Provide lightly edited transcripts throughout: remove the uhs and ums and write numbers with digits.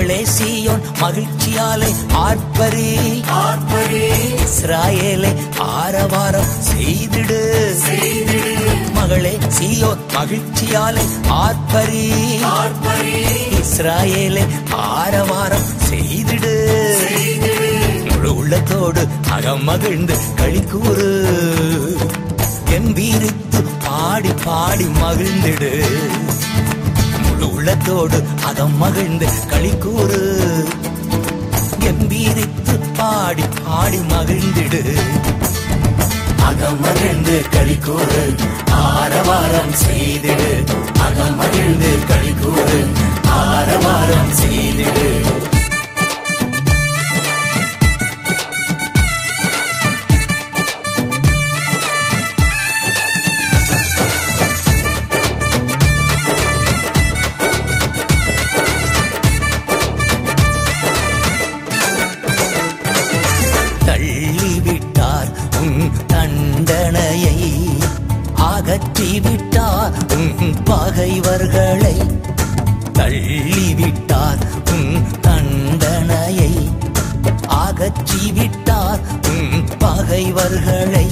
மகளே சீயோன் மகிழ்ச்சியாலே ஆர்ப்பரி ஆர்ப்பரி, இஸ்ராயேலே ஆரவாரம் செய்திடு செய்திடு. மகளே சீயோன் மகிழ்ச்சியாலே ஆர்ப்பரி ஆர்ப்பரி, இஸ்ராயேலே ஆரவாரம் செய்திடு செய்திடு. முழு உள்ளத்தோடு அகம் மகிழ்ந்து களி கூறு, கம்பீரித்து பாடி பாடி மகிழ்ந்திடு. முழு உள்ளத்தோடு அகம் மகிழ்ந்து களி கூறு, கம்பீரித்து பாடி பாடி மகிழ்ந்திடு. அகம் மகிழ்ந்து களி கூறு, ஆரவாரம் செய்திடு. அகம் மகிழ்ந்து களி கூறு, ஆரவாரம் செய்திடு. தள்ளிவிட்டார் உன் தண்டனையை, அகற்றிவிட்டார் உன் பகைவர்களை. தள்ளிவிட்டார் உன் தண்டனையை, அகற்றிவிட்டார் உன் பகைவர்களை.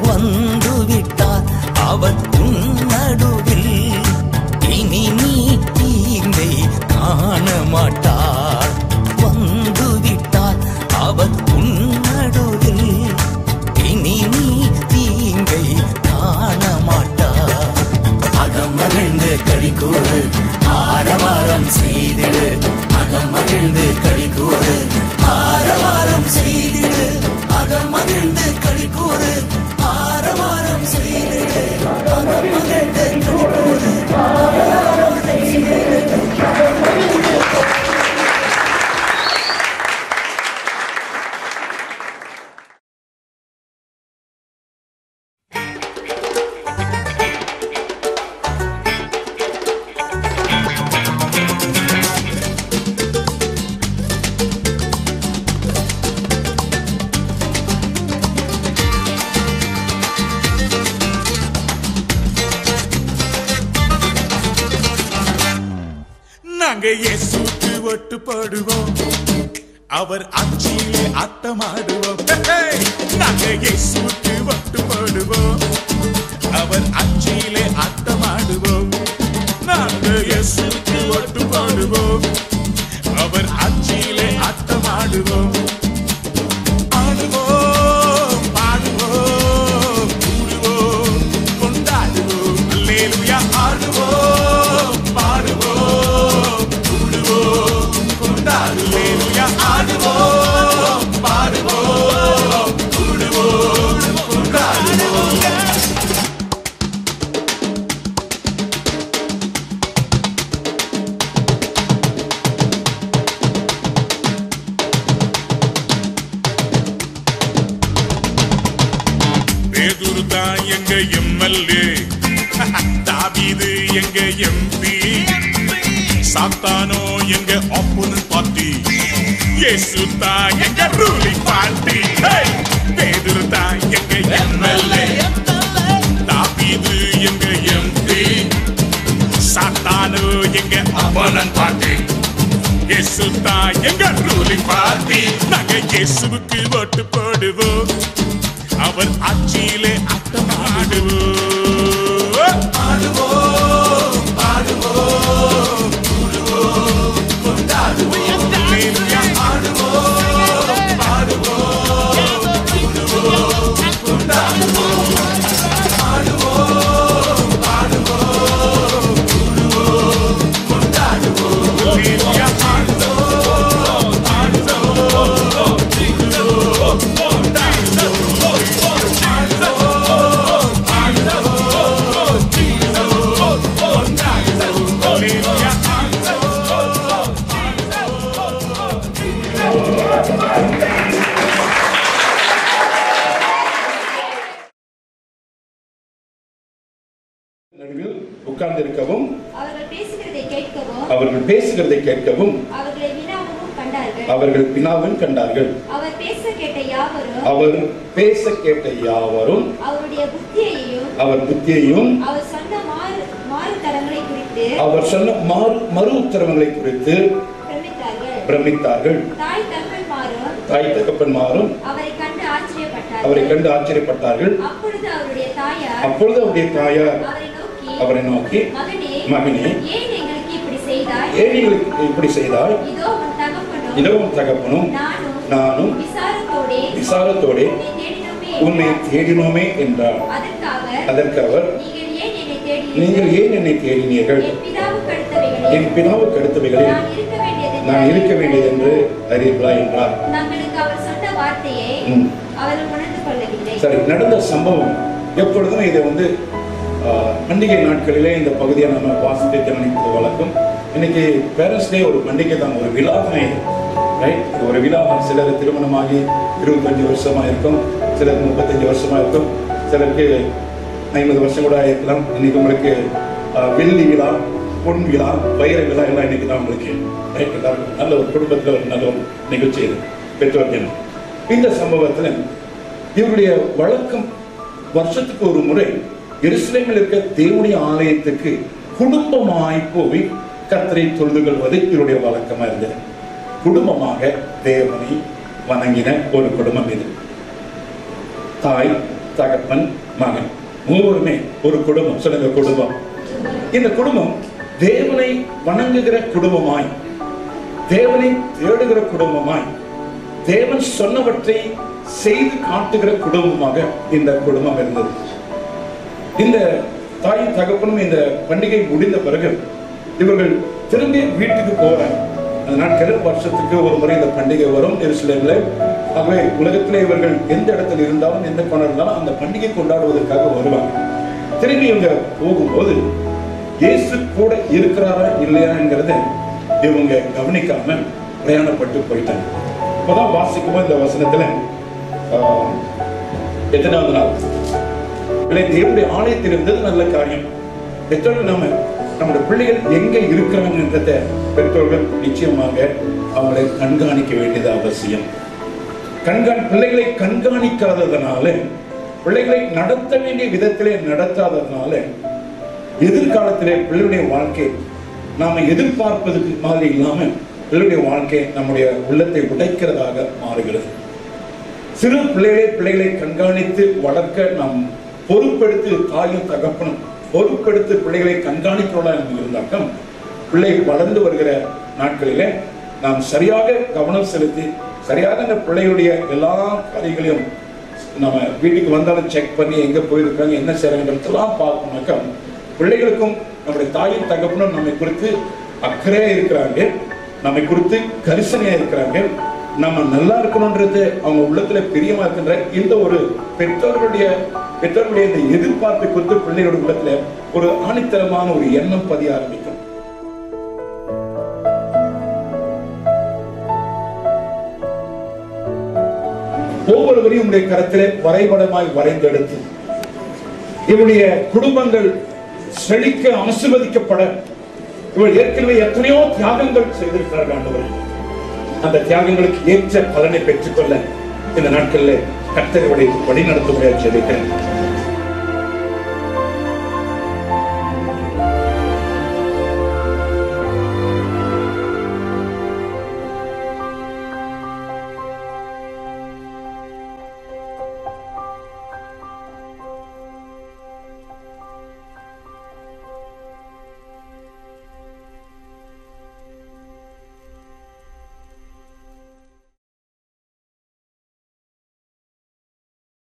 வந்துவிட்டார் அவன் உன் நடுவில், இனி நீ தீங்கை காண மாட்டார். வந்துவிட்டார் அவன் உன் நடுவில், இனி நீ தீங்கை காண மாட்டார். அகம் மகிழ்ந்து களி கூறு, ஆரவாரம் செய்திடு. அகம் மகிழ்ந்து களி கூறு, ஆரவாரம் செய்திடு. அகம் மகிழ்ந்து களி கூறு, ஆரவாரம் செய்திடு. அகம் மகிழ்ந்து களி கூறு, ஆரவாரம் செய்திடு. நாங்க இயேசுக்கு ஒட்டுப்படுவோம், அவர் ஆட்சியிலே ஆட்டமாடுவோம். நாங்க இயேசுக்கு ஒட்டுப்படுவோம், அவர் ஆட்சியிலே ஆட்டமாடுவோம். நாங்க இயேசுக்கு ஒட்டுப்படுவோம், அவர் ஆட்சியிலே ஆட்டமாடுவோம். ஆடுவோம் பாடுவோம் கூடுவோம் கொண்டாடுவோம். அல்லேலூயா. ஆடுவோம் பாடுவோம் கூடுவோம் கொண்டாடுவோம். ஆடுவோம் பாடுவோம் கூடுவோம் கொண்டாடுவோம். பேதுரு தான் எங்க எம்எல்ஏ, தாவீது எங்க எம்பி, சாத்தானோ எங்க ஆப்போனன்ட் பார்ட்டி, இயேசு தான் எங்க ரூலிங் பார்ட்டி. பேதுரு தான் எங்க எம்எல்ஏ, தாவீது எங்க எம்பி, சாத்தானோ எங்க ஆப்போனன்ட் பார்ட்டி, இயேசு தான் எங்க ரூலிங் பார்ட்டி. நாங்க இயேசுவுக்கு ஓட்டு போடுவோம், அவர் ஆட்சியிலே ஆட்டமாடுவோம். ஆடுவோம் பாடுவோம் கூடுவோம் கொண்டாடுவோம். ஆடுவோம் பாடுவோம் கூடுவோம் கொண்டாடுவோம். ஆடுவோம் பாடுவோம் கூடுவோம் கொண்டாடுவோம். உட்கார்ந்திருக்கவும் அவர்கள் பேசுகிறதை கேட்கவும் அவர்கள் பினாவும் கண்டார்கள். அவர் பேச கேட்ட யாவரும் அவர் புத்தியையும் அவர் சொன்ன மறு உத்தரவங்களை குறித்து பிரமித்தார்கள். தாய் தகப்பன்மாரும் தாய் தகப்பன்மாரும் அவரை கண்டு ஆச்சரியப்பட்டார்கள். அப்பொழுது அவருடைய தாயார் அவரை நோக்கி மகனே ஏன் எங்களுக்கு இப்படி செய்தாய்? இதோ உன் தகப்பனும் நானும் விசாரத்தோடே உன்னை தேடினோமே என்றார். அதற்கு அவர், நீங்கள் ஏன் என்னை தேடினீர்கள்? என் பிதாவுக்கு அடுத்தவைகளில் நான் இருக்க வேண்டியது என்று அறியீர்களா என்றார். சரி, நடந்த சம்பவம் எப்பொழுதும் இதை பண்டிகை நாட்களிலே இந்த பகுதியை நம்ம வாசித்து கவனிப்பது வழக்கம். இன்னைக்கு பேரண்ட்ஸ் டே ஒரு பண்டிகை தான், ஒரு விழா தான் இது, ரைட்? ஒரு விழா. சிலர் திருமணமாகி 25 வருஷமா இருக்கும், சிலருக்கு 35 வருஷமா இருக்கும், சிலருக்கு 50 வருஷம் கூட இருக்கலாம். இன்னைக்கு உங்களுக்கு வெள்ளி விழா, பொன் விழா, வைர விழா எல்லாம் இன்னைக்கு தான் உங்களுக்கு, ரைட்? எல்லாருக்கும் நல்ல ஒரு குடும்பத்தில் ஒரு நல்ல ஒரு நிகழ்ச்சி இது, பெற்றோர் தினம். இந்த சம்பவத்தில் இவருடைய வழக்கம் வருஷத்துக்கு ஒரு முறை எருசலேமில் இருக்க தேவனுடைய ஆலயத்துக்கு குடும்பமாய் போய் கர்த்தரை தொழுது கொள்வது இவருடைய வழக்கமா இருந்தது. குடும்பமாக தேவனை வணங்கின ஒரு குடும்பம் இது. தாய், தகப்பன், மகன் மூவருமே ஒரு குடும்பம். சொல்லுங்க, குடும்பம். இந்த குடும்பம் தேவனை வணங்குகிற குடும்பமாய், தேவனை தேடுகிற குடும்பமாய், தேவன் சொன்னவற்றை செய்து காட்டுகிற குடும்பமாக இந்த குடும்பம் இருந்தது. இந்த தாயும் தகப்பனும் இந்த பண்டிகை முடிந்த பிறகு இவர்கள் திரும்பி வீட்டுக்கு போறாங்க. அந்த நாட்களில் வருஷத்துக்கு ஒரு முறை இந்த பண்டிகை வரும் எருசலேமில். ஆகவே உலகத்திலே இவர்கள் எந்த இடத்துல இருந்தாலும், எந்த கோணம் இருந்தாலும் அந்த பண்டிகை கொண்டாடுவதற்காக வருவாங்க. திரும்பி இவங்க போகும்போது இயேசு கூட இருக்கிறாரா இல்லையாங்கிறத இவங்க கவனிக்காம பிரயாணப்பட்டு போயிட்டாங்க. இப்பதான் வாசிக்கும்போது இந்த வசனத்துல எத்தனாவது நாள் தேவனுடைய ஆலயத்தில் இருந்தது நல்ல காரியம். பெற்றோர்கள் நம்முடைய பிள்ளைகள் எங்க இருக்கிறாங்கன்றத பெற்றோர்கள் நிச்சயமாக அவங்களை கண்காணிக்க வேண்டியது அவசியம். பிள்ளைகளை கண்காணிக்காததனால, பிள்ளைகளை நடத்த வேண்டிய விதத்திலே நடத்தாததனால எதிர்காலத்திலே பிள்ளைகளுடைய வாழ்க்கை நாம எதிர்பார்ப்பதற்கு மாதிரி இல்லாம பிள்ளைகளுடைய வாழ்க்கை நம்முடைய உள்ளத்தை உடைக்கிறதாக மாறுகிறது. சிறு பிள்ளைகளை கண்காணித்து வளர்க்க நாம் பொறுப்பெடுத்து, தாயும் தகப்பனும் பொறுப்பெடுத்து பிள்ளைகளை கண்காணிக்கிறோம் இருந்தாக்கம் பிள்ளை வளர்ந்து வருகிற நாட்களிலே நாம் சரியாக கவனம் செலுத்தி சரியாக அந்த பிள்ளைகளுடைய எல்லா காரியங்களையும் நம்ம வீட்டுக்கு வந்தாலும் செக் பண்ணி எங்க போயிருக்காங்க, என்ன செய்யறாங்கன்றதெல்லாம் பார்க்கணும்னாக்கா பிள்ளைகளுக்கும் நம்முடைய தாயும் தகப்பனும் நம்மை குறித்து அக்கறையா இருக்கிறாங்க, நம்மை குறித்து கரிசனையா இருக்கிறாங்க, நம்ம நல்லா இருக்கணும்ன்றது அவங்க உள்ளத்துல பிரியமா இருக்கின்ற இந்த ஒரு பெற்றோர்களுடைய இந்த எதிர்பார்ப்பை குறித்து பிள்ளைகளுடைய உள்ளத்துல ஒரு ஆணித்தரமான ஒரு எண்ணம் பதிய ஆரம்பிக்கும். ஒவ்வொருவரையும் உடைய கரத்திலே வரைபடமாய் வரைந்தெடுத்து இவருடைய குடும்பங்கள் செழிக்க ஆசீர்வதிக்கப்பட இவர்கள் ஏற்கனவே எத்தனையோ தியாகங்கள் செய்திருக்கிறார்கள். ஆண்டவரே, அந்த தியாகங்களுக்கு ஏற்ற பலனை பெற்றுக்கொள்ள இந்த நாட்களில் கர்த்தரை வழி நடத்த முயற்சி